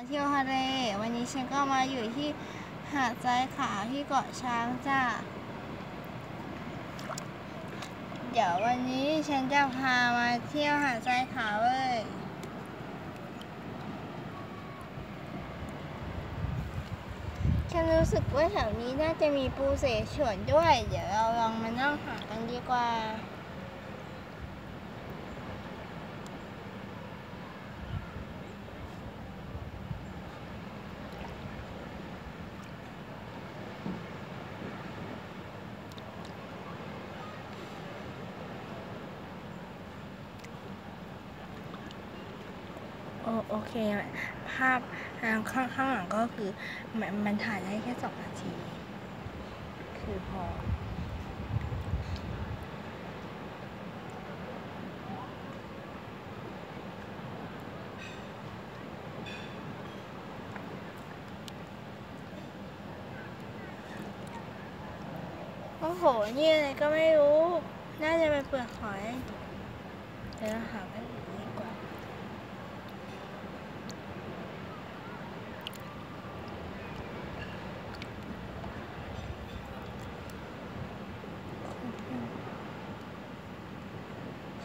เที่ยวทะเลวันนี้ฉันก็มาอยู่ที่หาดทรายขาวที่เกาะช้างจ้าเดี๋ยววันนี้ฉันจะพามาเที่ยวหาดทรายขาวเลยฉันรู้สึกว่าแถวนี้น่าจะมีปูเสฉวนด้วยเดี๋ยวเราลองมานั่งหากันดีกว่าโอเคภาพข้างหลังก็คือมันถ่ายได้แค่2 นาทีคือพอโอ้โหนี่อะไรก็ไม่รู้น่าจะเป็นเปลือกหอยเดี๋ยวเราหากันดีกว่า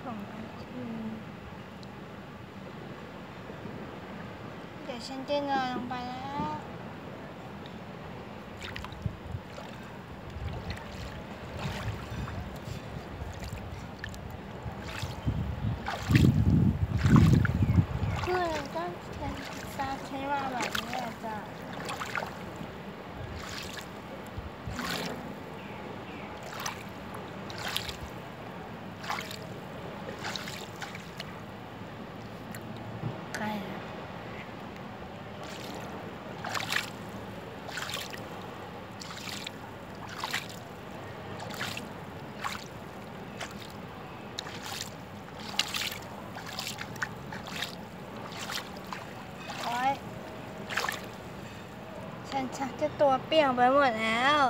2 นาทีเดี๋ยวฉันจะนอนลงไปแล้วก็ซาใช้ว่าแบบนี้จ้ะใกล้แล้วฉันชักจะตัวเปียกไปหมดแล้ว